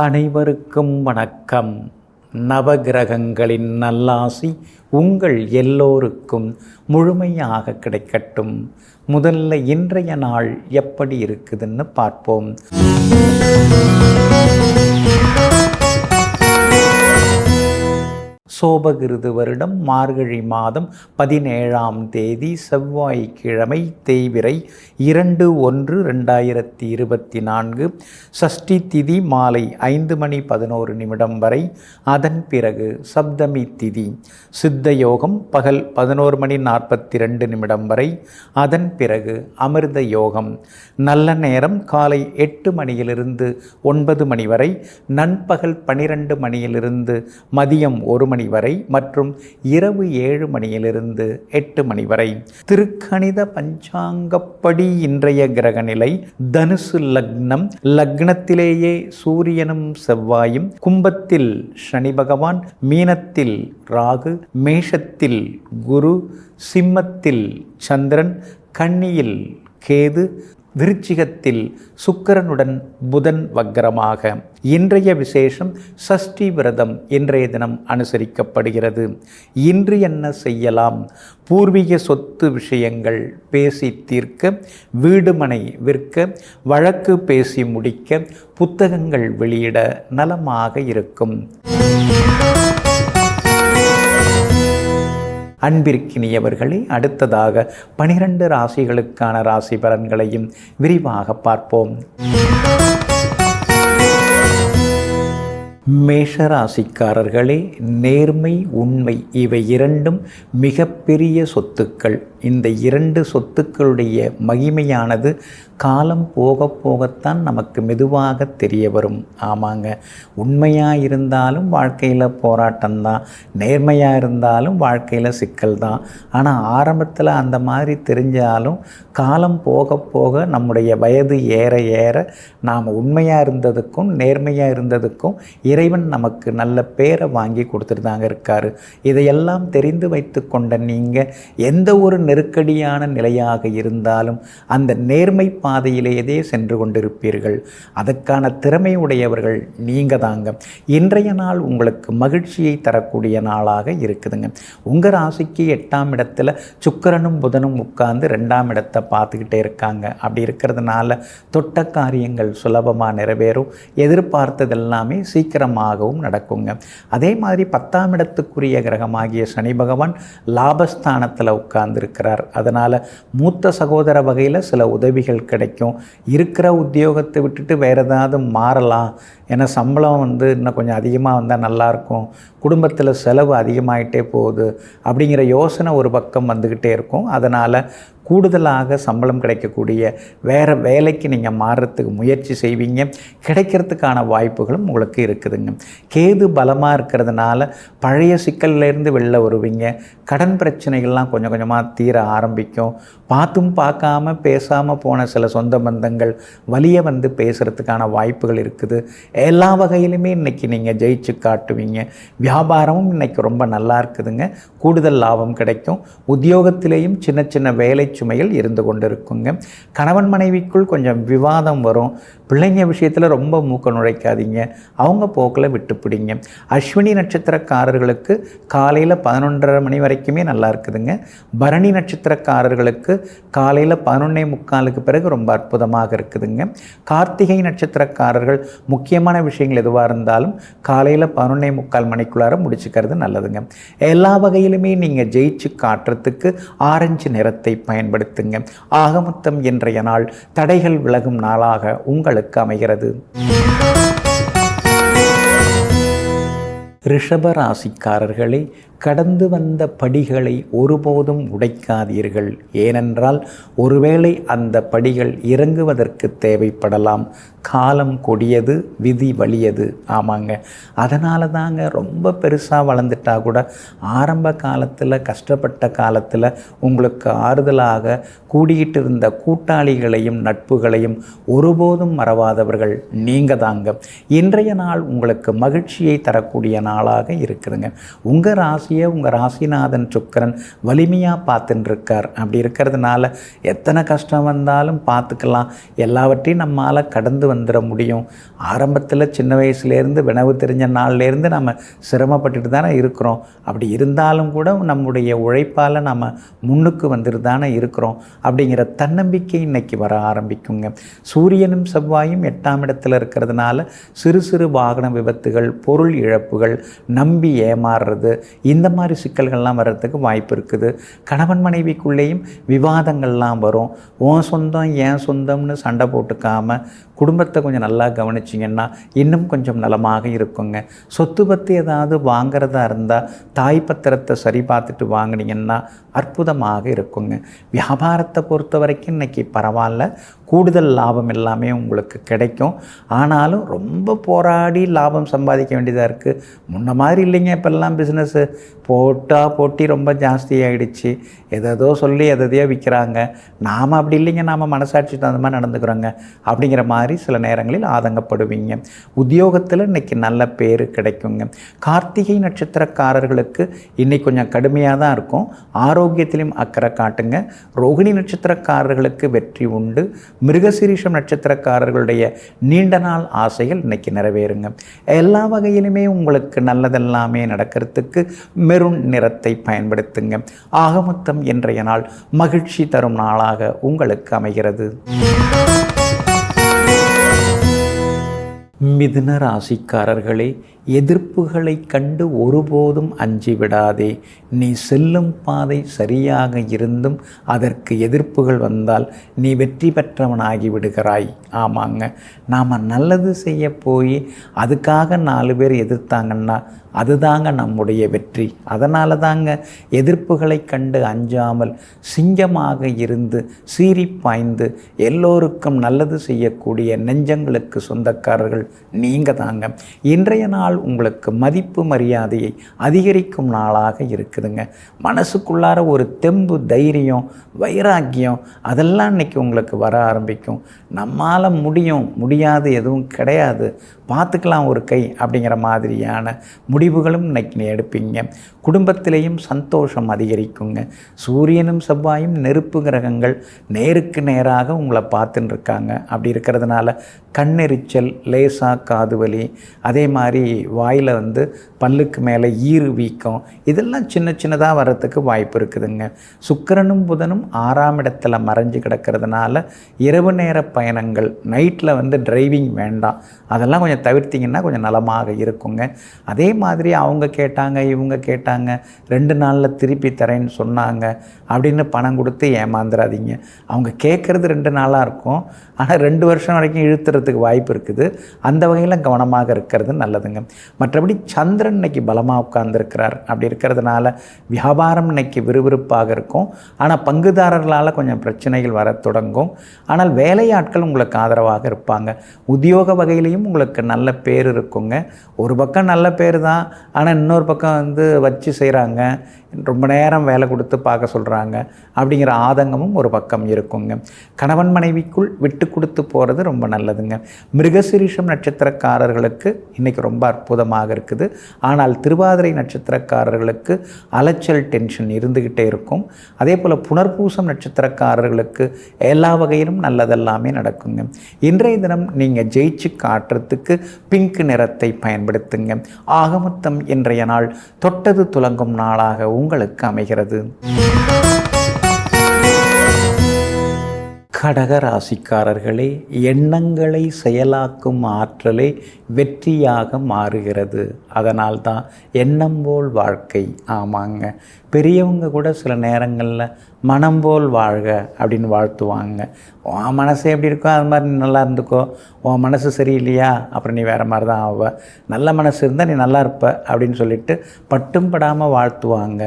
அனைவருக்கும் வணக்கம். நவகிரகங்களின் நல்லாசி உங்கள் எல்லோருக்கும் முழுமையாக கிடைக்கட்டும். முதல்ல இன்றைய நாள் எப்படி இருக்குதுன்னு பார்ப்போம். சோபகிருது வருடம் மார்கழி மாதம் 17ஆம் தேதி செவ்வாய்க்கிழமை, தேய்பிறை 2/1/2024. சஷ்டி திதி மாலை 5:11 வரை. அதன் பிறகு சப்தமி திதி. சித்த யோகம் பகல் 11:42 வரை. அதன் பிறகு அமிர்த யோகம். நல்ல நேரம் காலை 8 மணியிலிருந்து 9 மணி வரை. நண்பகல் 12 மணியிலிருந்து மதியம் 1 மணி வரை மற்றும் இரவு 7 மணியிலிருந்து 8 மணி வரை. திருக்கணித பஞ்சாங்கப்படி இன்றைய கிரக நிலை தனுசு லக்னம். லக்னத்திலேயே சூரியனும் செவ்வாயும், கும்பத்தில் சனி பகவான், மீனத்தில் ராகு, மேஷத்தில் குரு, சிம்மத்தில் சந்திரன், கன்னியில் கேது, விருச்சிகத்தில் சுக்கிரனுடன் புதன் வக்ரமாக. இன்றைய விசேஷம் சஷ்டி விரதம் இன்றைய தினம் அனுசரிக்கப்படுகிறது. இன்று என்ன செய்யலாம்? பூர்வீக சொத்து விஷயங்கள் பேசி தீர்க்க, வீடுமனை விற்க, வழக்கு பேசி முடிக்க, புத்தகங்கள் வெளியிட நலமாக இருக்கும். அன்பிற்கினியவர்களே, அடுத்ததாக 12 ராசிகளுக்கான ராசி பலன்களையும் விரிவாக பார்ப்போம். மேஷராசிக்காரர்களே, நேர்மை, உண்மை இவை இரண்டும் மிகப்பெரிய சொத்துக்கள். இந்த 2 சொத்துக்களுடைய மகிமையானது காலம் போக போகத்தான் நமக்கு மெதுவாக தெரிய வரும். ஆமாங்க, உண்மையாக இருந்தாலும் வாழ்க்கையில் போராட்டம்தான், நேர்மையாக இருந்தாலும் வாழ்க்கையில் சிக்கல் தான். ஆனால் ஆரம்பத்தில் அந்த மாதிரி தெரிஞ்சாலும் காலம் போக போக நம்முடைய வயது ஏற ஏற நாம் உண்மையாக இருந்ததுக்கும் நேர்மையாக இருந்ததுக்கும் இறைவன் நமக்கு நல்ல பேரை வாங்கி கொடுத்துட்டு தாங்க இருக்கார். இதையெல்லாம் தெரிந்து வைத்து கொண்ட நீங்கள் எந்த ஒரு நெருக்கடியான நிலையாக இருந்தாலும் அந்த நேர்மை பாதையிலேயே சென்று கொண்டிருப்பீர்கள். அதற்கான திறமை உடையவர்கள் நீங்கள் தாங்க. இன்றைய நாள் உங்களுக்கு மகிழ்ச்சியை தரக்கூடிய நாளாக இருக்குதுங்க. உங்கள் ராசிக்கு 8ஆம் இடத்துல சுக்கிரனும் புதனும் உட்கார்ந்து 2ஆம் இடத்தை பார்த்துக்கிட்டே இருக்காங்க. அப்படி இருக்கிறதுனால தொட்ட காரியங்கள் சுலபமாக நிறைவேறும். எதிர்பார்த்தது எல்லாமே சீக்கிரமாகவும் நடக்குங்க. அதே மாதிரி 10ஆம் இடத்துக்குரிய கிரகமாகிய சனி பகவான் லாபஸ்தானத்தில் உட்கார்ந்துருக்கிறார். அதனால் மூத்த சகோதர வகையில் சில உதவிகள் கிடைக்கும். இருக்கிற உத்தியோகத்தை விட்டுட்டு வேறு ஏதாவது மாறலாம், ஏன்னா சம்பளம் இன்னும் கொஞ்சம் அதிகமாக வந்தால் நல்லாயிருக்கும், குடும்பத்தில் செலவு அதிகமாகிட்டே போகுது அப்படிங்கிற யோசனை ஒரு பக்கம் வந்துக்கிட்டே இருக்கும். அதனால் கூடுதலாக சம்பளம் கிடைக்கக்கூடிய வேறு வேலைக்கு நீங்கள் மாறுறதுக்கு முயற்சி செய்வீங்க. கிடைக்கிறதுக்கான வாய்ப்புகளும் உங்களுக்கு இருக்குதுங்க. கேது பலமாக இருக்கிறதுனால பழைய சிக்கல்லேருந்து வெளில வருவீங்க. கடன் பிரச்சனைகள்லாம் கொஞ்சம் கொஞ்சமாக தீர ஆரம்பிக்கும். பார்த்தும் பார்க்காம பேசாமல் போன சில சொந்த பந்தங்கள் வலிய பேசுகிறதுக்கான வாய்ப்புகள் இருக்குது. எல்லா வகையிலுமே இன்றைக்கி நீங்கள் ஜெயிச்சு காட்டுவீங்க. வியாபாரமும் இன்றைக்கி ரொம்ப நல்லா இருக்குதுங்க. கூடுதல் லாபம் கிடைக்கும். உத்தியோகத்திலேயும் சின்ன சின்ன வேலை சுமைகள் இருந்து கொண்டிருக்குங்க. கணவன் மனைவிக்குள் கொஞ்சம் விவாதம் வரும். பிள்ளைங்க விஷயத்தில் ரொம்ப மூக்க நுழைக்காதீங்க, அவங்க போக்கில் விட்டுப்பிடிங்க. அஸ்வினி நட்சத்திரக்காரர்களுக்கு காலையில் 11:30 மணி வரைக்குமே நல்லா இருக்குதுங்க. பரணி நட்சத்திரக்காரர்களுக்கு காலையில் 11:45 பிறகு ரொம்ப அற்புதமாக இருக்குதுங்க. கார்த்திகை நட்சத்திரக்காரர்கள் முக்கியமான விஷயங்கள் எதுவாக இருந்தாலும் காலையில் 11:45 மணிக்குள்ளார முடிச்சுக்கிறது நல்லதுங்க. எல்லா வகையிலுமே நீங்கள் ஜெயிச்சு காட்டுறதுக்கு ஆரஞ்சு நிறத்தை பயன்படுத்துங்க. ஆகமொத்தம் இன்றைய நாள் தடைகள் விலகும் நாளாக உங்களுக்கு அமைகிறது. ரிஷப ராசிக்காரர்களே, கடந்து வந்த படிகளை ஒருபோதும் உடைக்காதீர்கள். ஏனென்றால் ஒருவேளை அந்த படிகள் இறங்குவதற்கு தேவைப்படலாம். காலம் கொடியது, விதி வலியது. ஆமாங்க, அதனால தாங்க ரொம்ப பெருசாக வளர்ந்துட்டா கூட ஆரம்ப காலத்தில் கஷ்டப்பட்ட காலத்தில் உங்களுக்கு ஆறுதலாக கூடிக்கிட்டு இருந்த கூட்டாளிகளையும் நட்புகளையும் ஒருபோதும் மறவாதவர்கள் நீங்கள் தாங்க. இன்றைய நாள் உங்களுக்கு மகிழ்ச்சியை தரக்கூடிய நாள் நாளாக இருக்குதுங்க. உங்கள் ராசியை உங்கள் ராசிநாதன் சுக்கிரன் வலிமையாக பார்த்துட்டு இருக்கார். அப்படி இருக்கிறதுனால எத்தனை கஷ்டம் வந்தாலும் பார்த்துக்கலாம், எல்லாவற்றையும் நம்மால் கடந்து வந்துட முடியும். ஆரம்பத்தில் சின்ன வயசுலேருந்து வினவு தெரிஞ்ச நாள்லேருந்து நம்ம சிரமப்பட்டுட்டு தானே இருக்கிறோம். அப்படி இருந்தாலும் கூட நம்முடைய உழைப்பால் நம்ம முன்னுக்கு வந்துட்டு தானே இருக்கிறோம் அப்படிங்கிற தன்னம்பிக்கை இன்னைக்கு வர ஆரம்பிக்குங்க. சூரியனும் செவ்வாயும் 8ஆம் இடத்துல இருக்கிறதுனால சிறு சிறு வாகன விபத்துகள், பொருள் இழப்புகள், நம்பி ஏமாறுறது, இந்த மாதிரி சிக்கல்கள்லாம் வர்றதுக்கு வாய்ப்பு இருக்குது. கணவன் மனைவிக்குள்ளேயும் விவாதங்கள்லாம் வரும். உன் சொந்தம் ஏன் சொந்தம்னு சண்டை போட்டுக்காமல் குடும்பத்தை கொஞ்சம் நல்லா கவனிச்சிங்கன்னா இன்னும் கொஞ்சம் நலமாக இருக்குங்க. சொத்து பற்றி ஏதாவது வாங்கிறதா இருந்தால் தாய் பத்திரத்தை சரி பார்த்துட்டு வாங்கினீங்கன்னா அற்புதமாக இருக்குங்க. வியாபாரத்தை பொறுத்த வரைக்கும் இன்றைக்கி பரவாயில்ல, கூடுதல் லாபம் எல்லாமே உங்களுக்கு கிடைக்கும். ஆனாலும் ரொம்ப போராடி லாபம் சம்பாதிக்க வேண்டியதாக இருக்குது. முன்ன மாதிரி இல்லைங்க. இப்போல்லாம் பிஸ்னஸ்ஸு போட்டி ரொம்ப ஜாஸ்தியாகிடுச்சு. எதோ சொல்லி எதையோ விற்கிறாங்க. நாம் அப்படி இல்லைங்க, நாம் மனசாட்சி தகுந்த மாதிரி நடந்துக்கிறோங்க அப்படிங்கிற மாதிரி சில நேரங்களில் ஆதங்கப்படுவீங்க. உத்தியோகத்தில் இன்றைக்கி நல்ல பேர் கிடைக்குங்க. கார்த்திகை நட்சத்திரக்காரர்களுக்கு இன்றைக்கி கொஞ்சம் கடுமையாக தான் இருக்கும். ஆரோக்கியத்திலும் அக்கறை காட்டுங்க. ரோகிணி நட்சத்திரக்காரர்களுக்கு வெற்றி உண்டு. மிருகசீரிஷம் நட்சத்திரக்காரர்களுடைய நீண்ட நாள் ஆசைகள் இன்றைக்கி நிறைவேறுங்க. எல்லா வகையிலுமே உங்களுக்கு நல்லதெல்லாமே நடக்கிறதுக்கு மெரூன் நிறத்தை பயன்படுத்துங்க. ஆகமொத்தம் இன்றைய நாள் மகிழ்ச்சி தரும் நாளாக உங்களுக்கு அமைகிறது. மிதுன ராசிக்காரர்களே, எதிர்ப்புகளை கண்டு ஒருபோதும் அஞ்சி விடாதே. நீ செல்லும் பாதை சரியாக இருந்தும் அதற்கு எதிர்ப்புகள் வந்தால் நீ வெற்றி பெற்றவனாகி விடுகிறாய். ஆமாங்க, நாம் நல்லது செய்ய போய் அதுக்காக 4 பேர் எதிர்த்தாங்கன்னா அதுதாங்க நம்முடைய வெற்றி. அதனால தாங்க எதிர்ப்புகளை கண்டு அஞ்சாமல் சிங்கமாக இருந்து சீறி பாய்ந்து எல்லோருக்கும் நல்லது செய்யக்கூடிய நெஞ்சங்களுக்கு சொந்தக்காரர்கள் நீங்கள் தாங்க. இன்றைய நாள் உங்களுக்கு மதிப்பு மரியாதையை அதிகரிக்கும் நாளாக இருக்குதுங்க. மனசுக்குள்ளார ஒரு தெம்பு, தைரியம், வைராக்கியம் அதெல்லாம் இன்றைக்கி உங்களுக்கு வர ஆரம்பிக்கும். நம்மால் முடியும், முடியாது எதுவும் கிடையாது, பார்த்துக்கலாம் ஒரு கை அப்படிங்கிற மாதிரியான முடிவுகளும் இன்னைக்கு எடுப்பீங்க. குடும்பத்திலேயும் சந்தோஷம் அதிகரிக்குங்க. சூரியனும் செவ்வாயும் நெருப்பு கிரகங்கள் நேருக்கு நேராக உங்களை பார்த்துன்னு இருக்காங்க. அப்படி இருக்கிறதுனால கண்ணெரிச்சல், லேசாக காது வலி, அதே மாதிரி வாயில் பல்லுக்கு மேலே ஈறு வீக்கம், இதெல்லாம் சின்ன சின்னதாக வர்றதுக்கு வாய்ப்பு இருக்குதுங்க. சுக்கிரனும் புதனும் 6ஆம் இடத்துல மறைஞ்சு கிடக்கிறதுனால இரவு நேர பயணங்கள், நைட்டில் டிரைவிங் வேண்டாம், அதெல்லாம் கொஞ்சம் தவிர்த்திங்கன்னா கொஞ்சம் நலமாக இருக்குங்க. அதே மாதிரி அவங்க கேட்டாங்க, இவங்க கேட்டாங்க, 2 நாளில் திருப்பி தரேன்னு சொன்னாங்க அப்படின்னு பணம் கொடுத்து ஏமாந்துடாதீங்க. அவங்க கேட்குறது 2 நாளாக இருக்கும், ஆனால் 2 வருஷம் வரைக்கும் இழுத்துறதுக்கு வாய்ப்பு இருக்குது. அந்த வகையில் கவனமாக இருக்கிறது நல்லதுங்க. மற்றபடி சந்திரன் இன்னைக்கு பலமாக உட்கார்ந்துருக்கிறார். அப்படி இருக்கிறதுனால வியாபாரம் இன்னைக்கு விறுவிறுப்பாக இருக்கும். ஆனால் பங்குதாரர்களால் கொஞ்சம் பிரச்சனைகள் வர தொடங்கும். ஆனால் வேலையாட்கள் உங்களுக்கு ஆதரவாக இருப்பாங்க. உத்தியோக வகையிலையும் உங்களுக்கு நல்ல பேர் இருக்குங்க. ஒரு பக்கம் நல்ல பேர் தான், ஆனால் இன்னொரு பக்கம் வச்சு செய்கிறாங்க, ரொம்ப நேரம் வேலை கொடுத்து பார்க்க சொல்கிறாங்க அப்படிங்கிற ஆதங்கமும் ஒரு பக்கம் இருக்குங்க. கணவன் மனைவிக்குள் விட்டு கொடுத்து போகிறது ரொம்ப நல்லதுங்க. மிருகசீரிஷம் நட்சத்திரக்காரர்களுக்கு இன்றைக்கி ரொம்ப அற்புதமாக இருக்குது. ஆனால் திருவாதிரை நட்சத்திரக்காரர்களுக்கு அலைச்சல், டென்ஷன் இருந்துக்கிட்டே இருக்கும். அதே போல் புனர்பூசம் நட்சத்திரக்காரர்களுக்கு எல்லா வகையிலும் நல்லதெல்லாமே நடக்குங்க. இன்றைய தினம் நீங்கள் ஜெயிச்சு காட்டுறதுக்கு பிங்க் நிறத்தை பயன்படுத்துங்க. ஆகமொத்தம் இன்றைய நாள் தொட்டது துலங்கும் நாளாக உங்களுக்கு அமைகிறது. கடக ராசிக்காரர்களே, எண்ணங்களை செயலாக்கும் ஆற்றலே வெற்றியாக மாறுகிறது. அதனால்தான் எண்ணம் போல் வாழ்க்கை. ஆமாங்க, பெரியவங்க கூட சில நேரங்களில் மனம் போல் வாழ்க அப்படின்னு வாழ்த்துவாங்க. உன் மனசு எப்படி இருக்கோ அது மாதிரி நீ நல்லா இருந்துக்கோ, உன் மனசு சரியில்லையா அப்புறம் நீ வேறு மாதிரி தான் ஆவ, நல்ல மனசு இருந்தால் நீ நல்லா இருப்ப அப்படின்னு சொல்லிட்டு பட்டும் படாமல் வாழ்த்துவாங்க.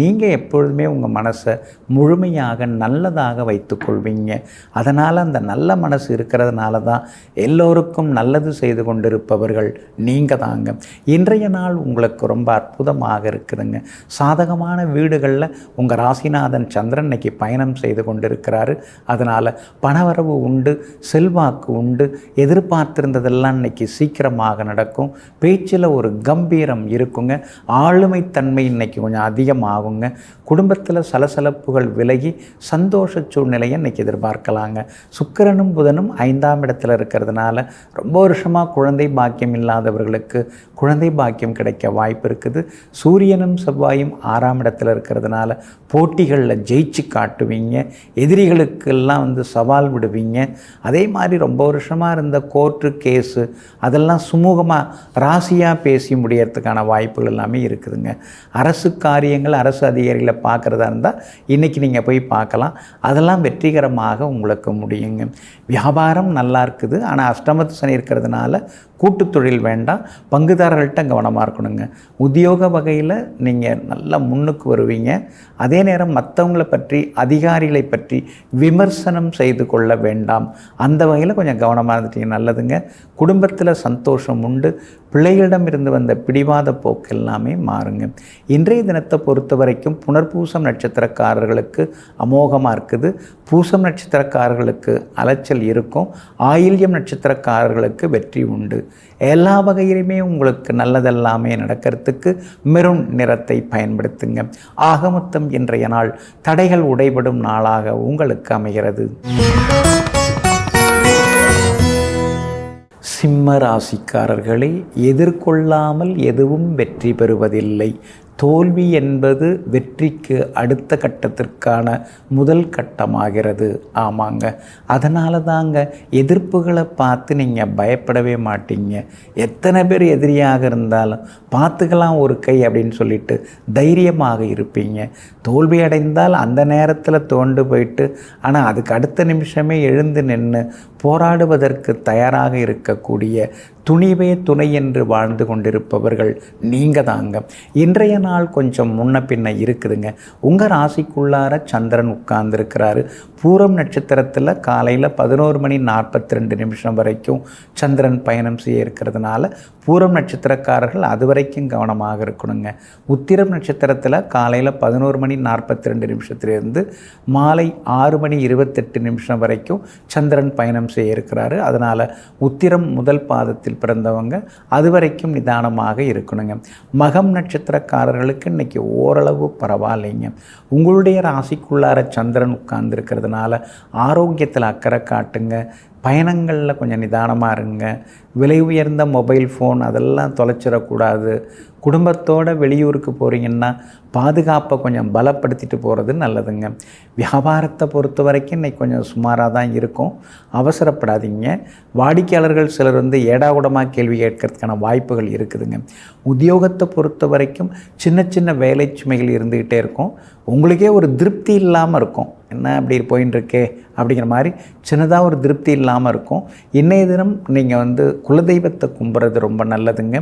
நீங்கள் எப்பொழுதுமே உங்கள் மனசை முழுமையாக நல்லதாக வைத்துக்கொள்வீங்க. அதனால் அந்த நல்ல மனசு இருக்கிறதுனால தான் எல்லோருக்கும் நல்லது செய்து கொண்டிருப்பவர்கள் நீங்கள் தாங்க. இன்றைய நாள் உங்களுக்கு ரொம்ப அற்புதமாக இருக்குதுங்க. சாதகமான வீடுகளில் உங்கள் ராசிநாதன் சந்திரன் இன்னைக்கு பயணம் செய்து கொண்டிருக்கிறாரு. அதனால் பணவரவு உண்டு, செல்வாக்கு உண்டு, எதிர்பார்த்திருந்ததெல்லாம் இன்னைக்கு சீக்கிரமாக நடக்கும். பேச்சில் ஒரு கம்பீரம் இருக்குங்க. ஆளுமைத்தன்மை இன்னைக்கு கொஞ்சம் அதிகமாகுங்க. குடும்பத்தில் சலசலப்புகள் விலகி சந்தோஷ சூழ்நிலையை இன்னைக்கு எதிர்பார்க்கலாங்க. சுக்கிரனும் புதனும் 5ஆம் இடத்துல இருக்கிறதுனால ரொம்ப வருஷமாக குழந்தை பாக்கியம் இல்லாதவர்களுக்கு குழந்தை பாக்கியம் கிடைக்க வாய்ப்பு இருக்குது. சூரியனும் செவ்வாயும் 6ஆம் இடத்துல இருக்கிறதுனால போட்டிகளில் ஜெயிச்சு காட்டுவீங்க. எதிரிகளுக்கெல்லாம் சவால் விடுவீங்க. அதே மாதிரி ரொம்ப வருஷமாக இருந்த கோர்ட்டு கேஸு அதெல்லாம் சுமூகமாக ராசியாக பேசி முடியறதுக்கான வாய்ப்புகள் எல்லாமே இருக்குதுங்க. அரசு காரியங்கள், அரசு அதிகாரிகளை பார்க்குறதா இருந்தால் இன்றைக்கி நீங்கள் போய் பார்க்கலாம். அதெல்லாம் வெற்றிகரமாக உங்களுக்கு முடியுங்க. வியாபாரம் நல்லா இருக்குது. ஆனால் அஷ்டமத்து சனி இருக்கிறதுனால கூட்டு தொழில் வேண்டாம். பங்குதாரர்கள்ட்ட கவனமாக இருக்கணுங்க. உத்தியோக வகையில் நீங்கள் நல்லா முன்னுக்கு வருவீங்க. அதே நேரம் மற்றவங்களை பற்றி, அதிகாரிகளை பற்றி விமர்சனம் செய்து கொள்ள வேண்டாம். அந்த வகையில் கொஞ்சம் கவனமாக இருந்துட்டீங்க நல்லதுங்க. குடும்பத்தில் சந்தோஷம் உண்டு. பிள்ளைகளிடம் இருந்து வந்த பிடிவாத போக்கு எல்லாமே மாறுங்க. இன்றைய தினத்தை பொறுத்த வரைக்கும் புனர்பூசம் நட்சத்திரக்காரர்களுக்கு அமோகமாக இருக்குது. பூசம் நட்சத்திரக்காரர்களுக்கு அலைச்சல் இருக்கும். ஆயில்யம் நட்சத்திரக்காரர்களுக்கு வெற்றி உண்டு. எல்லா வகையிலுமே உங்களுக்கு நல்லதெல்லாமே நடக்கிறதுக்கு மெரூன் நிறத்தை பயன்படுத்துங்க. ஆக மொத்தம் இன்றைய நாள் தடைகள் உடைபடும் நாளாக உங்களுக்கு அமைகிறது. சிம்ம ராசிக்காரர்களை எதிர்கொள்ளாமல் எதுவும் வெற்றி பெறுவதில்லை. தோல்வி என்பது வெற்றிக்கு அடுத்த கட்டத்திற்கான முதல் கட்டமாகிறது. ஆமாங்க. அதனால தாங்க எதிர்ப்புகளை பார்த்து நீங்கள் பயப்படவே மாட்டீங்க. எத்தனை பேர் எதிரியாக இருந்தாலும் பார்த்துக்கலாம் ஒரு கை அப்படின்னு சொல்லிட்டு தைரியமாக இருப்பீங்க. தோல்வி அடைந்தால் அந்த நேரத்தில் தோண்டு போயிட்டு ஆனால் அதுக்கு அடுத்த நிமிஷமே எழுந்து நின்று போராடுவதற்கு தயாராக இருக்கக்கூடிய துணிவே துணை என்று வாழ்ந்து கொண்டிருப்பவர்கள் நீங்கள் தாங்க. இன்றைய நாள் கொஞ்சம் முன்ன பின்ன இருக்குதுங்க. உங்கள் ராசிக்குள்ளார சந்திரன் உட்கார்ந்துருக்கிறாரு. பூரம் நட்சத்திரத்தில் காலையில் 11:42 வரைக்கும் சந்திரன் பயணம் செய்ய இருக்கிறதுனால பூரம் நட்சத்திரக்காரர்கள் அது வரைக்கும் கவனமாக இருக்கணுங்க. உத்திரம் நட்சத்திரத்தில் காலையில் 11:42 மாலை 6:28 வரைக்கும் சந்திரன் பயணம் செய்ய இருக்கிறாரு. அதனால் உத்திரம் முதல் பாதத்தில் பிறந்தவங்க அது வரைக்கும் நிதானமாக இருக்கணுங்க. மகம் நட்சத்திரக்காரர்களுக்கு இன்றைக்கி ஓரளவு பரவாயில்லைங்க. உங்களுடைய ராசிக்குள்ளார சந்திரன் உட்கார்ந்துருக்கிறதுனால ஆரோக்கியத்தில் அக்கறை காட்டுங்க. பயணங்களில் கொஞ்சம் நிதானமாக இருங்க. விலை உயர்ந்த மொபைல் ஃபோன் அதெல்லாம் தொலைச்சிடக்கூடாது. குடும்பத்தோடு வெளியூருக்கு போகிறீங்கன்னா பாதுகாப்பை கொஞ்சம் பலப்படுத்திட்டு போகிறது நல்லதுங்க. வியாபாரத்தை பொறுத்த வரைக்கும் இன்றைக்கி கொஞ்சம் சுமாராக தான் இருக்கும். அவசரப்படாதீங்க. வாடிக்கையாளர்கள் சிலர் ஏடாகூடமாக கேள்வி கேட்கறதுக்கான வாய்ப்புகள் இருக்குதுங்க. உத்தியோகத்தை பொறுத்த வரைக்கும் சின்ன சின்ன வேலை சுமைகள் இருந்துக்கிட்டே இருக்கும். உங்களுக்கே ஒரு திருப்தி இல்லாமல் இருக்கும். என்ன அப்படி போயின்னு இருக்கே அப்படிங்கிற மாதிரி சின்னதாக ஒரு திருப்தி இல்லாமல் இருக்கும். இன்றைய தினம் நீங்கள் குலதெய்வத்தை கும்பிட்றது ரொம்ப நல்லதுங்க.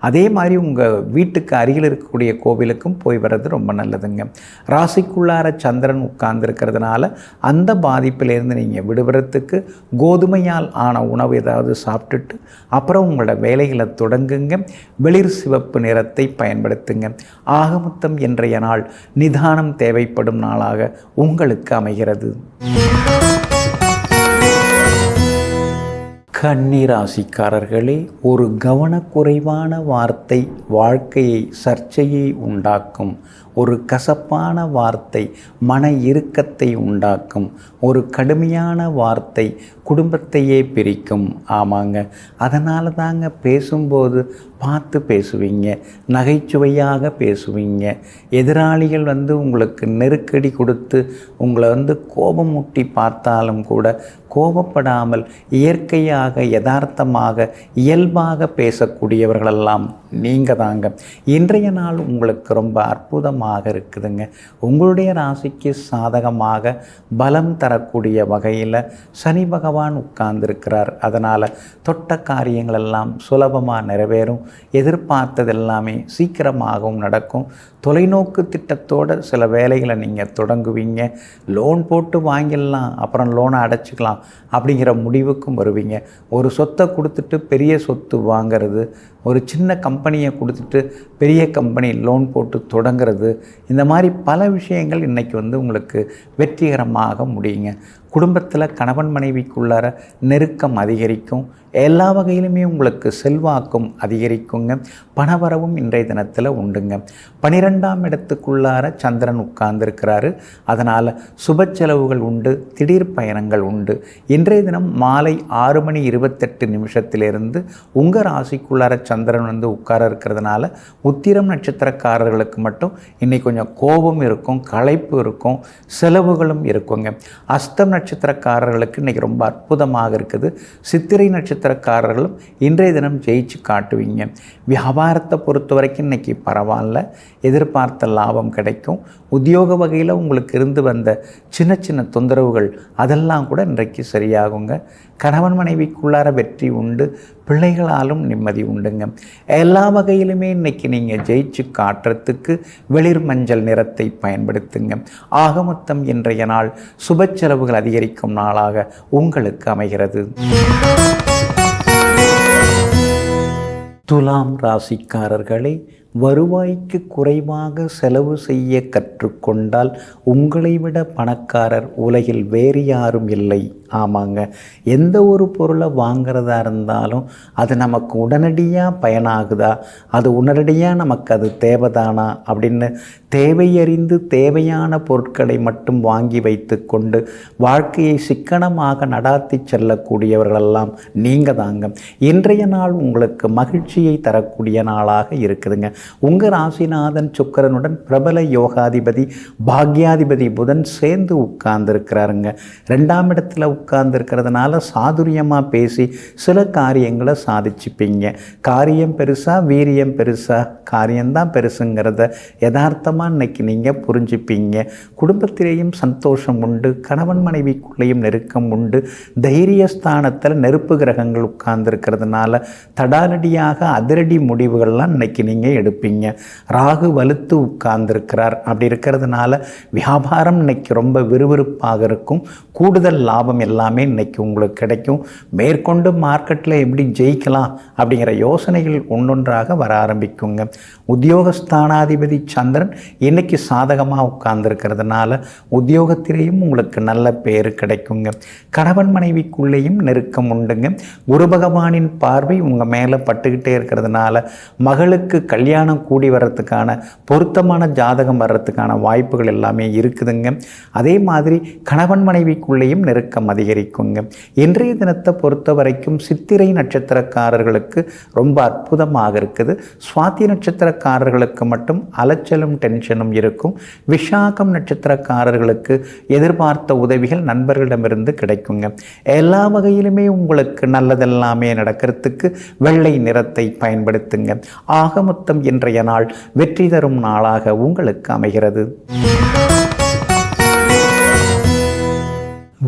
அதே மாதிரி உங்கள் வீட்டுக்கு அருகில் இருக்கக்கூடிய கோவிலுக்கும் போய் வர்றது ரொம்ப நல்லதுங்க. ராசிக்குள்ளார சந்திரன் உட்கார்ந்துருக்கிறதுனால அந்த பாதிப்பிலேருந்து நீங்கள் விடுபடுறதுக்கு கோதுமையால் ஆன உணவு ஏதாவது சாப்பிட்டுட்டு அப்புறம் உங்களோட வேலைகளை தொடங்குங்க. வெளிர் சிவப்பு நிறத்தை பயன்படுத்துங்க. ஆகமொத்தம் இன்றைய நாள் நிதானம் தேவைப்படும் நாளாக உங்களுக்கு அமைகிறது. கன்னி ராசிக்காரர்களே, ஒரு கவனக்குறைவான வார்த்தை வாழ்க்கையை சர்ச்சையை உண்டாக்கும். ஒரு கசப்பான வார்த்தை மன இறுக்கத்தை உண்டாக்கும். ஒரு கடுமையான வார்த்தை குடும்பத்தையே பிரிக்கும். ஆமாங்க. அதனால தாங்க பேசும்போது பார்த்து பேசுவீங்க, நகைச்சுவையாக பேசுவீங்க. எதிராளிகள் உங்களுக்கு நெருக்கடி கொடுத்து உங்களை கோபம் முட்டி பார்த்தாலும் கூட கோபப்படாமல் இயற்கையாக யதார்த்தமாக இயல்பாக பேசக்கூடியவர்களெல்லாம் நீங்கள் தாங்க. இன்றைய நாள் உங்களுக்கு ரொம்ப அற்புதமாக இருக்குதுங்க. உங்களுடைய ராசிக்கு சாதகமாக பலம் தரக்கூடிய வகையில் சனி பகவான் உட்கார்ந்துருக்கிறார். அதனால் தொட்ட காரியங்களெல்லாம் சுலபமாக நிறைவேறும். எதிர்பார்த்தது எல்லாமே சீக்கிரமாகவும் நடக்கும். தொலைநோக்கு திட்டத்தோடு சில வேலைகளை நீங்கள் தொடங்குவீங்க. லோன் போட்டு வாங்கிடலாம், அப்புறம் லோனை அடைச்சிக்கலாம் அப்படிங்கிற முடிவுக்கும் வருவீங்க. ஒரு சொத்தை கொடுத்துட்டு பெரிய சொத்து வாங்கிறது, ஒரு சின்ன கம்பெனியை கொடுத்துட்டு பெரிய கம்பெனி லோன் போட்டு தொடங்கிறது, இந்த மாதிரி பல விஷயங்கள் இன்றைக்கி உங்களுக்கு வெற்றிகரமாக முடியுங்க. குடும்பத்தில் கணவன் மனைவிக்குள்ளார நெருக்கம் அதிகரிக்கும். எல்லா வகையிலுமே உங்களுக்கு செல்வாக்கும் அதிகரிக்குங்க. பணவரவும் இன்றைய தினத்தில் உண்டுங்க. 12ஆம் இடத்துக்குள்ளார சந்திரன் உட்கார்ந்துருக்கிறாரு. அதனால் சுப செலவுகள் உண்டு, திடீர் பயணங்கள் உண்டு. இன்றைய தினம் மாலை 6:28 உங்கள் ராசிக்குள்ளார சந்திரன் உட்கார இருக்கிறதுனால உத்திரம் நட்சத்திரக்காரர்களுக்கு மட்டும் இன்றைக்கி கொஞ்சம் கோபம் இருக்கும், களைப்பு இருக்கும், செலவுகளும் இருக்குங்க. அஸ்தம் நட்சத்திரக்காரர்களுக்கு இன்றைக்கி ரொம்ப அற்புதமாக இருக்குது. சித்திரை நட்சத்திரக்காரர்களும் இன்றைய தினம் ஜெயிச்சு காட்டுவீங்க. வியாபாரத்தை பொறுத்த வரைக்கும் இன்றைக்கி பரவாயில்ல, எதிர்பார்த்த லாபம் கிடைக்கும். உத்தியோக வகையில் உங்களுக்கு இருந்து வந்த சின்ன சின்ன தொந்தரவுகள் அதெல்லாம் கூட இன்றைக்கு சரியாகுங்க. கணவன் மனைவிக்குள்ளார வெற்றி உண்டு, பிள்ளைகளாலும் நிம்மதி உண்டுங்க. எல்லா வகையிலுமே இன்றைக்கி நீங்கள் ஜெயிச்சு காட்டுறதுக்கு வெளிர் மஞ்சள் நிறத்தை பயன்படுத்துங்க. ஆக மொத்தம் இன்றைய நாள் சுப செலவுகள் அதிகரிக்கும் நாளாக உங்களுக்கு அமைகிறது. துலாம் ராசிக்காரர்களே, வருவாய்க்கு குறைவாக செலவு செய்ய கற்றுக்கொண்டால் உங்களை விட பணக்காரர் உலகில் வேறு யாரும் இல்லை. ஆமாங்க, எந்த ஒரு பொருளை வாங்கிறதா இருந்தாலும் அது நமக்கு உடனடியாக பயனாகுதா, அது உடனடியாக நமக்கு அது தேவைதானா அப்படின்னு தேவையறிந்து தேவையான பொருட்களை மட்டும் வாங்கி வைத்து கொண்டு வாழ்க்கையை சிக்கனமாக நடாத்தி செல்லக்கூடியவர்களெல்லாம் நீங்கள் தாங்க. இன்றைய நாள் உங்களுக்கு மகிழ்ச்சியை தரக்கூடிய நாளாக இருக்குதுங்க. உங்கள் ராசிநாதன் சுக்கிரனுடன் பிரபல யோகாதிபதி பாக்யாதிபதி புதன் சேர்ந்து உட்கார்ந்துருக்கிறாருங்க. 2ஆம் இடத்துல உட்கார்ந்துருக்கிறதுனால சாதுரியமாக பேசி சில காரியங்களை சாதிச்சுப்பீங்க. காரியம் பெருசா வீரியம் பெருசா, காரியம்தான் பெருசுங்கிறத யதார்த்தமாக இன்னைக்கு நீங்கள் புரிஞ்சுப்பீங்க. குடும்பத்திலேயும் சந்தோஷம் உண்டு, கணவன் மனைவிக்குள்ளேயும் நெருக்கம் உண்டு. தைரியஸ்தானத்தில் நெருப்பு கிரகங்கள் உட்கார்ந்துருக்கிறதுனால தடாலடியாக அதிரடி முடிவுகள்லாம் இன்னைக்கு நீங்கள் எடுப்பீங்க. ராகு வலுத்து உட்கார்ந்துருக்கிறார். அப்படி இருக்கிறதுனால வியாபாரம் இன்னைக்கு ரொம்ப விறுவிறுப்பாக இருக்கும். கூடுதல் லாபம் எல்லாமே இன்னைக்கு உங்களுக்கு கிடைக்கும். மேற்கொண்டு மார்க்கெட்டில் எப்படி ஜெயிக்கலாம் அப்படிங்கிற யோசனைகள் ஒன்றொன்றாக வர ஆரம்பிக்குங்க. உத்தியோகஸ்தானாதிபதி சந்திரன் இன்னைக்கு சாதகமாக உட்கார்ந்துருக்கிறதுனால உத்தியோகத்திலேயும் உங்களுக்கு நல்ல பேர் கிடைக்குங்க. கணவன் மனைவிக்குள்ளேயும் நெருக்கம் உண்டுங்க. குரு பகவானின் பார்வை உங்கள் மேலே பட்டுக்கிட்டே இருக்கிறதுனால மகளுக்கு கல்யாணம் கூடி வர்றதுக்கான பொருத்தமான ஜாதகம் வர்றதுக்கான வாய்ப்புகள் எல்லாமே இருக்குதுங்க. அதே மாதிரி கணவன் மனைவிக்குள்ளேயும் நெருக்கம் அதிகரிக்குங்க. இன்றைய தினத்தை பொறுத்த வரைக்கும் சித்திரை நட்சத்திரக்காரர்களுக்கு ரொம்ப அற்புதமாக இருக்குது. சுவாதி நட்சத்திரக்காரர்களுக்கு மட்டும் அலைச்சலும் டென்ஷனும் இருக்கும். விஷாகம் நட்சத்திரக்காரர்களுக்கு எதிர்பார்த்த உதவிகள் நண்பர்களிடமிருந்து கிடைக்குங்க. எல்லா வகையிலுமே உங்களுக்கு நல்லதெல்லாமே நடக்கிறதுக்கு வெள்ளை நிறத்தை பயன்படுத்துங்க. ஆக மொத்தம் இன்றைய நாள் வெற்றி தரும் நாளாக உங்களுக்கு அமைகிறது.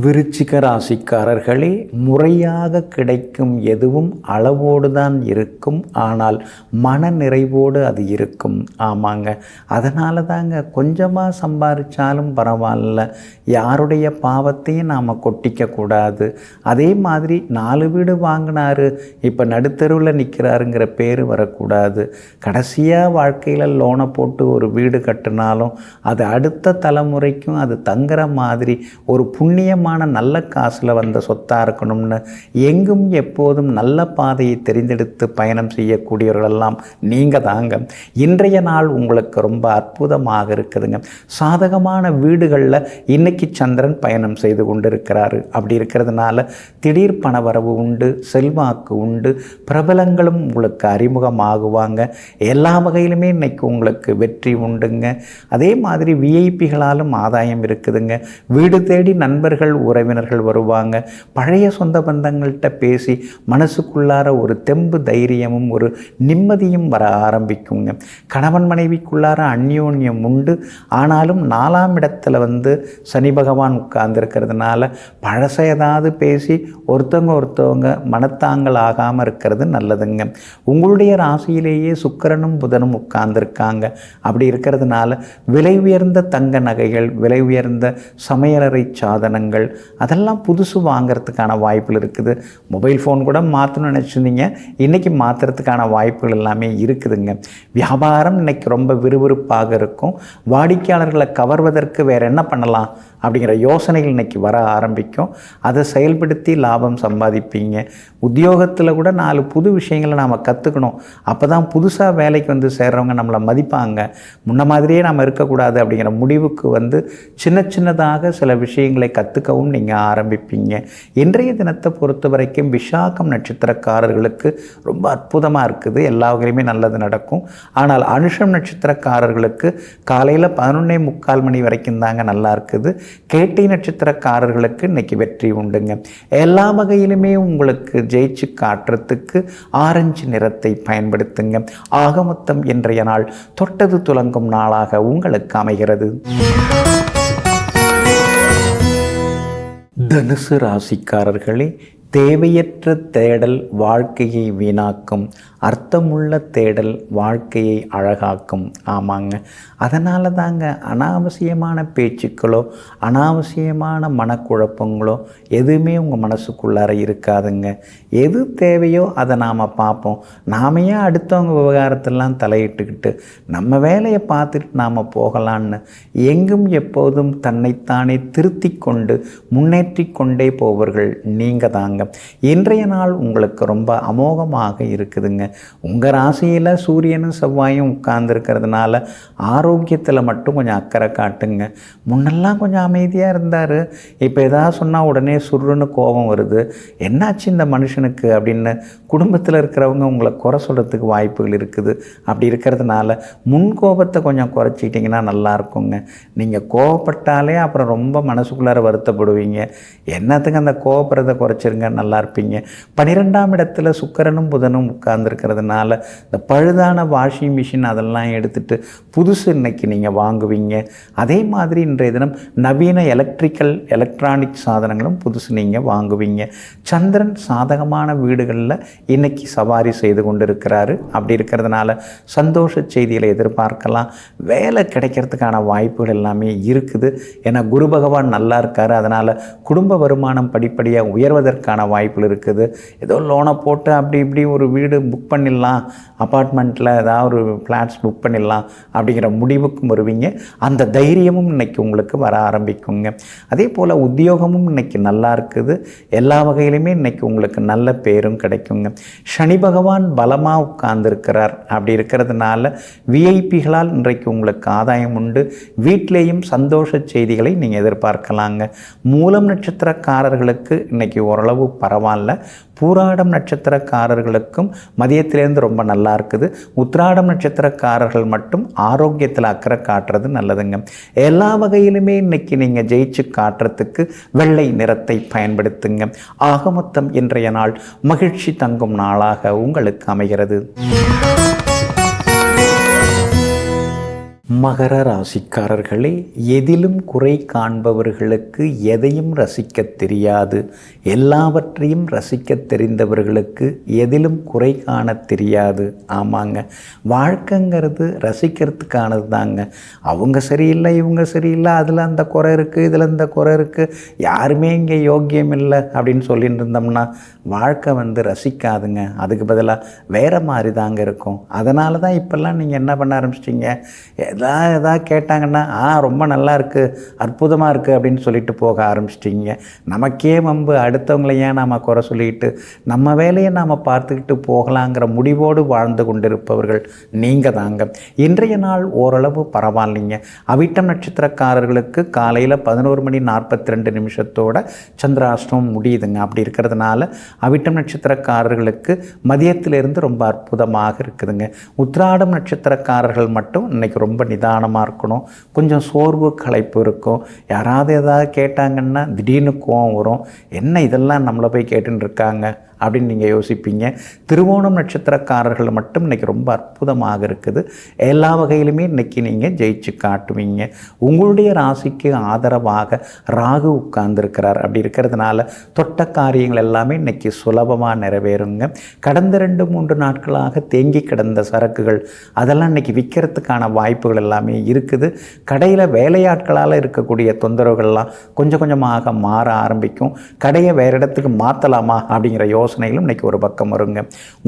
விருச்சிக ராசிக்காரர்களே, முறையாக கிடைக்கும் எதுவும் அளவோடு தான் இருக்கும், ஆனால் மன நிறைவோடு அது இருக்கும். ஆமாங்க, அதனால தாங்க கொஞ்சமாக சம்பாதிச்சாலும் பரவாயில்ல, யாருடைய பாவத்தையும் நாம் கொட்டிக்கக்கூடாது. அதே மாதிரி 4 வீடு வாங்கினாரு, இப்போ நடுத்தருவில் நிற்கிறாருங்கிற பேர் வரக்கூடாது. கடைசியாக வாழ்க்கையில் லோனை போட்டு ஒரு வீடு கட்டினாலும் அது அடுத்த தலைமுறைக்கும் அது தங்குற மாதிரி ஒரு புண்ணியமான நல்ல காசில் வந்த சொத்தாக இருக்கணும்னு எங்கும் எப்போதும் நல்ல பாதையை தெரிந்தெடுத்து பயணம் செய்யக்கூடியவர்களெல்லாம் நீங்கள் தாங்க. இன்றைய நாள் உங்களுக்கு ரொம்ப அற்புதமாக இருக்குதுங்க. சாதகமான வீடுகளில் இன்னைக்கு சந்திரன் பயணம் செய்து கொண்டிருக்கிறாரு. அப்படி இருக்கிறதுனால திடீர் பணவரவு உண்டு, செல்வாக்கு உண்டு, பிரபலங்களும் உங்களுக்கு அறிமுகமாகுவாங்க. எல்லா வகையிலுமே இன்னைக்கு உங்களுக்கு வெற்றி உண்டுங்க. அதே மாதிரி விஐபிகளாலும் ஆதாயம் இருக்குதுங்க. வீடு தேடி நண்பர்கள் நண்பர்கள் உறவினர்கள் வருவாங்க. பழைய சொந்த பந்தங்கள்கிட்ட பேசி மனசுக்குள்ளார ஒரு தெம்பு தைரியமும் ஒரு நிம்மதியும் வர ஆரம்பிக்குங்க. கணவன் மனைவிக்குள்ளார அந்யோன்யம் உண்டு. ஆனாலும் 4ஆம் இடத்துல சனி பகவான் உட்கார்ந்துருக்கிறதுனால பழசை ஏதாவது பேசி ஒருத்தவங்க மனத்தாங்கள் ஆகாமல் இருக்கிறது நல்லதுங்க. உங்களுடைய ராசியிலேயே சுக்கிரனும் புதனும் உட்கார்ந்துருக்காங்க. அப்படி இருக்கிறதுனால விலை உயர்ந்த தங்க நகைகள், விலை உயர்ந்த சமையலறை சாதனங்கள் அதெல்லாம் புதுசு வாங்கிறதுக்கான வாய்ப்புகள் இருக்குது. மொபைல் ஃபோன் கூட மாற்றணும்னு நினச்சிருந்தீங்க, இன்றைக்கி மாற்றுறதுக்கான வாய்ப்புகள் எல்லாமே இருக்குதுங்க. வியாபாரம் இன்றைக்கி ரொம்ப விறுவிறுப்பாக இருக்கும். வாடிக்கையாளர்களை கவர்வதற்கு வேறு என்ன பண்ணலாம் அப்படிங்கிற யோசனைகள் இன்றைக்கி வர ஆரம்பிக்கும். அதை செயல்படுத்தி லாபம் சம்பாதிப்பீங்க. உத்தியோகத்தில் கூட 4 புது விஷயங்களை நாம் கற்றுக்கணும். அப்போ தான் புதுசாக வேலைக்கு சேர்றவங்க நம்மளை மதிப்பாங்க. முன்ன மாதிரியே நாம் இருக்கக்கூடாது அப்படிங்கிற முடிவுக்கு சின்னதாக சில விஷயங்களை கற்றுக்கவும் நீங்கள் ஆரம்பிப்பீங்க. இன்றைய தினத்தை பொறுத்த வரைக்கும் விசாகம் நட்சத்திரக்காரர்களுக்கு ரொம்ப அற்புதமாக இருக்குது. எல்லா வகையிலுமே நல்லது நடக்கும். ஆனால் அனுஷம் நட்சத்திரக்காரர்களுக்கு காலையில் 11:45 மணி வரைக்கும் தாங்க நல்லா இருக்குது. கேட்டை நட்சத்திரக்காரர்களுக்கு இன்னைக்கு வெற்றி உண்டுங்க. எல்லா வகையிலுமே உங்களுக்கு ஜெயிச்சு காட்டுறதுக்கு ஆரஞ்சு நிறத்தை பயன்படுத்துங்க. ஆக மொத்தம் இன்றைய நாள் தொட்டது துலங்கும் நாளாக உங்களுக்கு அமைகிறது. தனுசு ராசிக்காரர்களே, தேவையற்ற தேடல் வாழ்க்கையை வீணாக்கும், அர்த்தமுள்ள தேடல் வாழ்க்கையை அழகாக்கும். ஆமாங்க, அதனால தாங்க அனாவசியமான பேச்சுக்களோ அனாவசியமான மனக்குழப்பங்களோ எதுவுமே உங்கள் மனசுக்குள்ளார இருக்காதுங்க. எது தேவையோ அதை நாம் பார்ப்போம். நாம ஏன் அடுத்தவங்க விவகாரத்தெல்லாம் தலையிட்டுக்கிட்டு நம்ம வேலையை பார்த்துட்டு நாம் போகலான்னு எங்கும் எப்போதும் தன்னைத்தானே திருத்தி கொண்டு முன்னேற்றி கொண்டே போவர்கள் நீங்கள் தாங்க. இன்றைய நாள் உங்களுக்கு ரொம்ப அமோகமாக இருக்குதுங்க. உங்கள் ராசியில் சூரியனும் செவ்வாயும் உட்கார்ந்துருக்கிறதுனால ஆரோக்கியத்தில் மட்டும் கொஞ்சம் அக்கறை காட்டுங்க. முன்னெல்லாம் கொஞ்சம் அமைதியாக இருந்தார். இப்போ எதாவது சொன்னால் உடனே சுருன்னு கோபம் வருது. என்னாச்சு இந்த மனுஷனுக்கு அப்படின்னு குடும்பத்தில் இருக்கிறவங்க உங்களை குறை சொல்கிறதுக்கு வாய்ப்புகள் இருக்குது. அப்படி இருக்கிறதுனால முன் கோபத்தை கொஞ்சம் குறைச்சிக்கிட்டிங்கன்னா நல்லா இருக்குங்க. நீங்கள் கோபப்பட்டாலே அப்புறம் ரொம்ப மனசுக்குள்ளார வருத்தப்படுவீங்க. என்னத்துக்கு அந்த கோபப்படுறதை குறைச்சிருங்க, நல்லா இருப்பீங்க. 12ஆம் இடத்துல சுக்கிரனும் புதனும் உட்கார்ந்துருக்கிறதுனால இந்த பழுதான வாஷிங் மிஷின் அதெல்லாம் எடுத்துகிட்டு புதுசு இன்னைக்கு நீங்கள் வாங்குவீங்க. அதே மாதிரி இன்றைய தினம் நவீன எலக்ட்ரானிக் சாதனங்களும் புதுசு நீங்கள் வாங்குவீங்க. சந்திரன் சாதகமான வீடுகளில் இன்னைக்கு சவாரி செய்து கொண்டு இருக்கிறாரு. அப்படி இருக்கிறதுனால சந்தோஷ செய்திகளை எதிர்பார்க்கலாம். வேலை கிடைக்கிறதுக்கான வாய்ப்புகள் எல்லாமே இருக்குது. ஏன்னா குரு பகவான் நல்லா இருக்காரு. அதனால் குடும்ப வருமானம் படிப்படியாக உயர்வதற்கான வாய்ப்புகள் இருக்குது. ஏதோ லோனை போட்டு அப்படி இப்படி ஒரு வீடு புக் பண்ணிடலாம், அப்பார்ட்மெண்ட்டில் ஏதாவது ஒரு ஃப்ளாட்ஸ் புக் பண்ணிடலாம் அப்படிங்கிற முடிவுக்கும் வருவீங்க. அந்த தைரியமும் இன்னைக்கு உங்களுக்கு வர ஆரம்பிக்குங்க. அதே போல் உத்தியோகமும் இன்னைக்கு நல்லா இருக்குது. எல்லா வகையிலுமே இன்னைக்கு உங்களுக்கு நல்ல பேரும் கிடைக்குங்க. சனி பகவான் பலமாக உட்கார்ந்துருக்கிறார். அப்படி இருக்கிறதுனால விஐபிகளால் இன்றைக்கு உங்களுக்கு ஆதாயம் உண்டு. வீட்டிலேயும் சந்தோஷ செய்திகளை நீங்கள் எதிர்பார்க்கலாங்க. மூலம் நட்சத்திரக்காரர்களுக்கு இன்னைக்கு ஓரளவு பரவாயில்ல. பூராடம் நட்சத்திரக்காரர்களுக்கும் மதியத்திலேருந்து ரொம்ப நல்லா இருக்குது. உத்திராடம் நட்சத்திரக்காரர்கள் மட்டும் ஆரோக்கியத்தில் அக்கறை காட்டுறது நல்லதுங்க. எல்லா வகையிலுமே இன்னைக்கு நீங்கள் ஜெயிச்சு காட்டுறதுக்கு வெள்ளை நிறத்தை பயன்படுத்துங்க. ஆக மொத்தம் இன்றைய நாள் மகிழ்ச்சி தங்கும் நாளாக உங்களுக்கு அமைகிறது. மகர ராசிக்காரர்களே, எதிலும் குறை காண்பவர்களுக்கு எதையும் ரசிக்க தெரியாது. எல்லாவற்றையும் ரசிக்க தெரிந்தவர்களுக்கு எதிலும் குறை காண தெரியாது. ஆமாங்க, வாழ்க்கைங்கிறது ரசிக்கிறதுக்கானது தாங்க. அவங்க சரியில்லை, இவங்க சரியில்லை, அதில் அந்த குறை இருக்குது, இதில் இந்த குறை இருக்குது, யாருமே இங்கே யோக்கியம் இல்லை அப்படின்னு சொல்லிட்டு இருந்தோம்னா வாழ்க்கை ரசிக்காதுங்க. அதுக்கு பதிலாக வேறு மாதிரி தாங்க இருக்கும். அதனால தான் இப்போல்லாம் நீங்கள் என்ன பண்ண ஆரம்பிச்சிட்டிங்க, எதாவது கேட்டாங்கன்னா ரொம்ப நல்லா இருக்குது, அற்புதமாக இருக்குது அப்படின்னு சொல்லிட்டு போக ஆரம்பிச்சிட்டிங்க. நமக்கே வம்பு, அடுத்தவங்களை ஏன் நாம் குறை சொல்லிட்டு நம்ம வேலையை நாம் பார்த்துக்கிட்டு போகலாங்கிற முடிவோடு வாழ்ந்து கொண்டிருப்பவர்கள் நீங்கள் தாங்க. இன்றைய நாள் ஓரளவு பரவாயில்லைங்க. அவிட்டம் நட்சத்திரக்காரர்களுக்கு காலையில் 11:42 சந்திராஷ்டமம் முடியுதுங்க. அப்படி இருக்கிறதுனால அவிட்டம் நட்சத்திரக்காரர்களுக்கு மதியத்திலிருந்து ரொம்ப அற்புதமாக இருக்குதுங்க. உத்திராடம் நட்சத்திரக்காரர்கள் மட்டும் இன்னைக்கு ரொம்ப நிதானமாக இருக்கணும். கொஞ்சம் சோர்வு களைப்பு இருக்கும். யாராவது ஏதாவது கேட்டாங்கன்னா திடீர்னு கோவம் வரும். என்ன இதெல்லாம் நம்மளை போய் கேட்டுன்னு இருக்காங்க அப்படின்னு நீங்கள் யோசிப்பீங்க. திருவோணம் நட்சத்திரக்காரர்கள் மட்டும் இன்றைக்கி ரொம்ப அற்புதமாக இருக்குது. எல்லா வகையிலுமே இன்றைக்கி நீங்கள் ஜெயிச்சு காட்டுவீங்க. உங்களுடைய ராசிக்கு ஆதரவாக ராகு உட்கார்ந்துருக்கிறார். அப்படி இருக்கிறதுனால தொட்ட காரியங்கள் எல்லாமே இன்றைக்கி சுலபமாக நிறைவேறுங்க. கடந்த 2-3 நாட்களாக தேங்கி கிடந்த சரக்குகள் அதெல்லாம் இன்றைக்கி விற்கிறதுக்கான வாய்ப்புகள் எல்லாமே இருக்குது. கடையில் வேலையாட்களால் இருக்கக்கூடிய தொந்தரவுகள்லாம் கொஞ்சம் கொஞ்சமாக மாற ஆரம்பிக்கும். கடையை வேறு இடத்துக்கு மாற்றலாமா அப்படிங்கிற யோசனைகளும் இன்றைக்கி ஒரு பக்கம் வருங்க.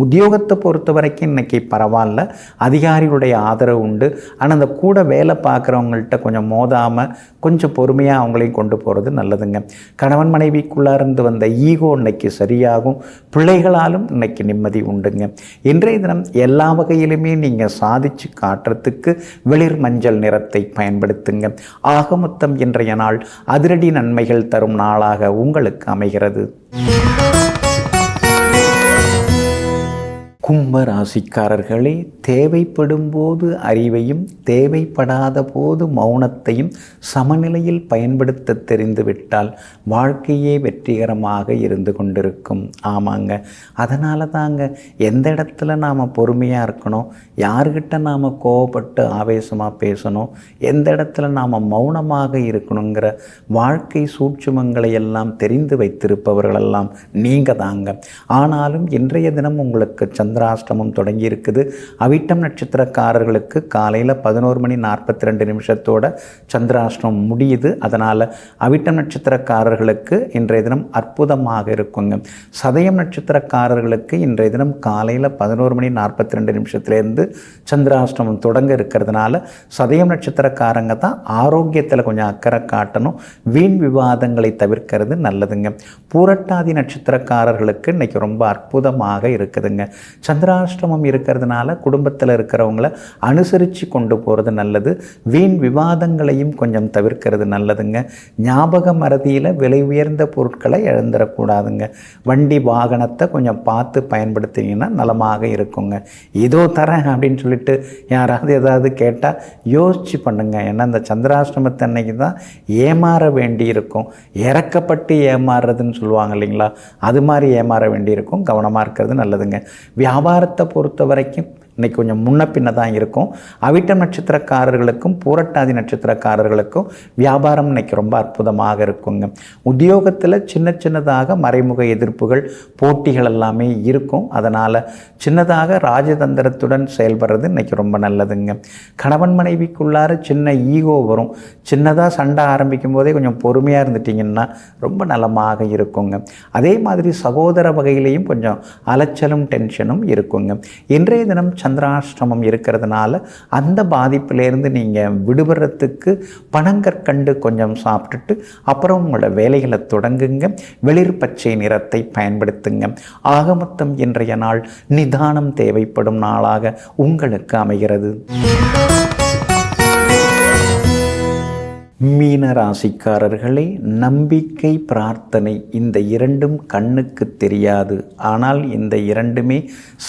உத்தியோகத்தை பொறுத்த வரைக்கும் இன்றைக்கி பரவாயில்ல, அதிகாரிகளுடைய ஆதரவு உண்டு. ஆனால் அந்த கூட வேலை பார்க்குறவங்கள்ட்ட கொஞ்சம் மோதாமல் கொஞ்சம் பொறுமையாக அவங்களையும் கொண்டு போகிறது நல்லதுங்க. கணவன் மனைவிக்குள்ளே இருந்து வந்த ஈகோ இன்னைக்கு சரியாகும். பிள்ளைகளாலும் இன்னைக்கு நிம்மதி உண்டுங்க. இன்றைய தினம் எல்லா வகையிலுமே நீங்கள் சாதிச்சு காட்டுறதுக்கு வெளிர் மஞ்சள் நிறத்தை பயன்படுத்துங்க. ஆக மொத்தம் இன்றைய நாள் அதிரடி நன்மைகள் தரும் நாளாக உங்களுக்கு அமைகிறது. கும்ப ராசிக்காரர்களே, தேவைப்படும் போது அறிவையும் தேவைப்படாத போது மௌனத்தையும் சமநிலையில் பயன்படுத்த தெரிந்துவிட்டால் வாழ்க்கையே வெற்றிகரமாக இருந்து கொண்டிருக்கும். ஆமாங்க, அதனால தாங்க எந்த இடத்துல நாம் பொறுமையாக இருக்கணும், யார்கிட்ட நாம் கோவப்பட்டு ஆவேசமாக பேசணும், எந்த இடத்துல நாம் மௌனமாக இருக்கணுங்கிற வாழ்க்கை சூட்சுமங்களை எல்லாம் தெரிந்து வைத்திருப்பவர்களெல்லாம் நீங்கள் தாங்க. ஆனாலும் இன்றைய தினம் உங்களுக்கு சந்திராஷ்டமம் தொடங்கி இருக்குது. அவிட்டம் நட்சத்திரக்காரர்களுக்கு காலையில் 11:42 சந்திராஷ்டமம் முடியுது. அதனால் அவிட்டம் நட்சத்திரக்காரர்களுக்கு இன்றைய தினம் அற்புதமாக இருக்குங்க. சதயம் நட்சத்திரக்காரர்களுக்கு இன்றைய தினம் காலையில் 11:42 சந்திராஷ்டமம் தொடங்க இருக்கிறதுனால சதயம் நட்சத்திரக்காரங்க தான் ஆரோக்கியத்தில் கொஞ்சம் அக்கறை காட்டணும். வீண் விவாதங்களை தவிர்க்கிறது நல்லதுங்க. பூரட்டாதி நட்சத்திரக்காரர்களுக்கு இன்றைக்கி ரொம்ப அற்புதமாக இருக்குதுங்க. சந்திராஷ்டமம் இருக்கிறதுனால குடும்பத்தில் இருக்கிறவங்கள அனுசரித்து கொண்டு போகிறது நல்லது. வீண் விவாதங்களையும் கொஞ்சம் தவிர்க்கிறது நல்லதுங்க. ஞாபக மறதியில் விலை உயர்ந்த பொருட்களை இழந்துடக்கூடாதுங்க. வண்டி வாகனத்தை கொஞ்சம் பார்த்து பயன்படுத்தினீங்கன்னா நலமாக இருக்குங்க. இதோ தரேன் அப்படின்னு சொல்லிட்டு யாராவது ஏதாவது கேட்டால் யோசித்து பண்ணுங்க. ஏன்னா இந்த சந்திராஷ்டமத்தை அன்னைக்கு தான் ஏமாற வேண்டி இருக்கும். இறக்கப்பட்டு ஏமாறுறதுன்னு சொல்லுவாங்க இல்லைங்களா, அது மாதிரி ஏமாற வேண்டியிருக்கும். கவனமாக இருக்கிறது நல்லதுங்க. வியாபாரத்தை பொறுத்த வரைக்கும் இன்றைக்கி கொஞ்சம் முன்ன பின்ன தான் இருக்கும். அவிட்டம் நட்சத்திரக்காரர்களுக்கும் பூரட்டாதி நட்சத்திரக்காரர்களுக்கும் வியாபாரம் இன்றைக்கி ரொம்ப அற்புதமாக இருக்குங்க. உத்தியோகத்தில் சின்ன சின்னதாக மறைமுக எதிர்ப்புகள் போட்டிகள் எல்லாமே இருக்கும். அதனால் சின்னதாக ராஜதந்திரத்துடன் செயல்படுறது இன்றைக்கி ரொம்ப நல்லதுங்க. கணவன் மனைவிக்குள்ளார சின்ன ஈகோ வரும். சின்னதாக சண்டை ஆரம்பிக்கும் போதே கொஞ்சம் பொறுமையாக இருந்துட்டிங்கன்னா ரொம்ப நலமாக இருக்குங்க. அதே மாதிரி சகோதர வகையிலையும் கொஞ்சம் அலைச்சலும் டென்ஷனும் இருக்குங்க. இன்றைய தினம் சந்திராஷ்டமம் இருக்கிறதுனால அந்த பாதிப்பிலேருந்து நீங்கள் விடுபடுறதுக்கு பனங்கற்கண்டு கொஞ்சம் சாப்பிட்டுட்டு அப்புறம் உங்களோட வேலைகளை தொடங்குங்க. வெளிர் பச்சை நிறத்தை பயன்படுத்துங்க. ஆக மொத்தம் இன்றைய நாள் நிதானம் தேவைப்படும் நாளாக உங்களுக்கு அமைகிறது. மீன ராசிக்காரர்களே, நம்பிக்கை பிரார்த்தனை இந்த இரண்டும் கண்ணுக்கு தெரியாது. ஆனால் இந்த இரண்டுமே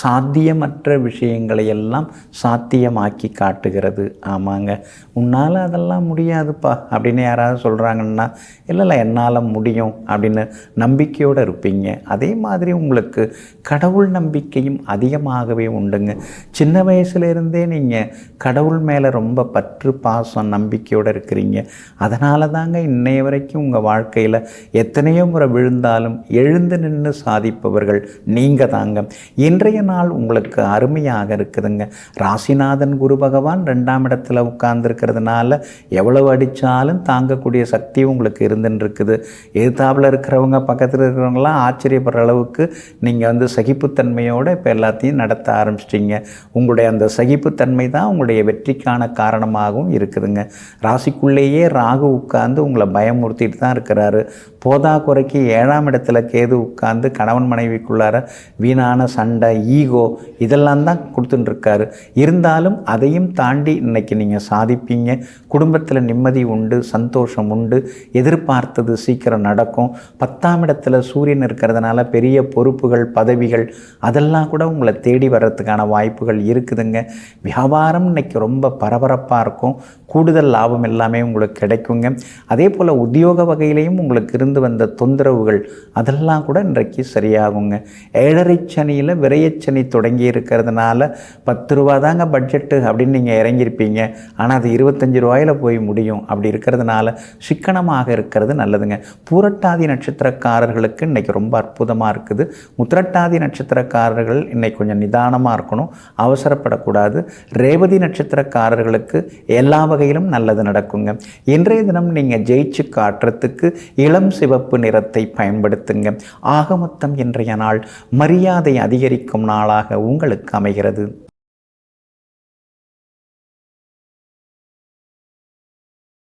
சாத்தியமற்ற விஷயங்களை எல்லாம் சாத்தியமாக்கி காட்டுகிறது. ஆமாங்க, உன்னால் அதெல்லாம் முடியாதுப்பா அப்படின்னு யாராவது சொல்கிறாங்கன்னா இல்லை என்னால் முடியும் அப்படின்னு நம்பிக்கையோடு இருப்பீங்க. அதே மாதிரி உங்களுக்கு கடவுள் நம்பிக்கையும் அதிகமாகவே உண்டுங்க. சின்ன வயசுலேருந்தே நீங்கள் கடவுள் மேலே ரொம்ப பற்று பாசம் நம்பிக்கையோடு இருக்கிறீங்க. அதனால தாங்க இன்னைய வரைக்கும் உங்கள் வாழ்க்கையில் எத்தனையோ முறை விழுந்தாலும் எழுந்து நின்று சாதிப்பவர்கள் நீங்கள் தாங்க. இன்றைய நாள் உங்களுக்கு அருமையாக இருக்குதுங்க. ராசிநாதன் குரு பகவான் 2ஆம் இடத்துல உட்கார்ந்துருக்கிறதுனால எவ்வளவு அடித்தாலும் தாங்கக்கூடிய சக்தி உங்களுக்கு இருந்துன்னு இருக்குது. எதிர்த்தாப்பில் இருக்கிறவங்க பக்கத்தில் இருக்கிறவங்களாம் ஆச்சரியப்படுற அளவுக்கு நீங்கள் சகிப்புத்தன்மையோடு இப்போ எல்லாத்தையும் நடத்த ஆரம்பிச்சிட்டிங்க. உங்களுடைய அந்த சகிப்புத்தன்மை தான் உங்களுடைய வெற்றிக்கான காரணமாகவும் இருக்குதுங்க. ராசிக்குள்ளேயே ராகு உட்கார்ந்து உங்களை பயமுறுத்திட்டு தான் இருக்கிறாரு. போதா குறைக்கு 7ஆம் இடத்துல கேது உட்கார்ந்து கணவன் மனைவிக்குள்ளார வீணான சண்டை, ஈகோ இதெல்லாம் தான் கொடுத்துட்டுருக்காரு. இருந்தாலும் அதையும் தாண்டி இன்றைக்கி நீங்கள் சாதிப்பீங்க. குடும்பத்தில் நிம்மதி உண்டு, சந்தோஷம் உண்டு, எதிர்பார்த்தது சீக்கிரம் நடக்கும். 10ஆம் இடத்துல சூரியன் இருக்கிறதுனால பெரிய பொறுப்புகள், பதவிகள் அதெல்லாம் கூட உங்களை தேடி வர்றதுக்கான வாய்ப்புகள் இருக்குதுங்க. வியாபாரம் இன்றைக்கி ரொம்ப பரபரப்பாக இருக்கும். கூடுதல் லாபம் எல்லாமே உங்களுக்கு கிடைக்குங்க. அதே போல் உத்தியோக வகையிலையும் உங்களுக்கு இருந்து வந்த தொந்தரவுகள் அதெல்லாம் கூட இன்றைக்கு சரியாகுங்க. 7.5 சனியில் விரயச்சனி தொடங்கி இருக்கிறதுனால 10 ரூபா தாங்க பட்ஜெட்டு அப்படின்னு நீங்கள் இறங்கியிருப்பீங்க. ஆனால் அது 25 ரூபாயில் போய் முடியும். அப்படி இருக்கிறதுனால சிக்கனமாக இருக்கிறது நல்லதுங்க. பூரட்டாதி நட்சத்திரக்காரர்களுக்கு இன்றைக்கி ரொம்ப அற்புதமாக இருக்குது. உத்திரட்டாதி நட்சத்திரக்காரர்கள் இன்றைக்கி கொஞ்சம் நிதானமாக இருக்கணும், அவசரப்படக்கூடாது. ரேவதி நட்சத்திரக்காரர்களுக்கு எல்லா வகையிலும் நல்லது நடக்குங்க. இன்றைய தினம் நீங்கள் ஜெயிச்சு காட்டுறதுக்கு இளம் சிவப்பு நிறத்தை பயன்படுத்துங்க. ஆக மொத்தம் இன்றைய நாள் மரியாதை அதிகரிக்கும் நாளாக உங்களுக்கு அமைகிறது.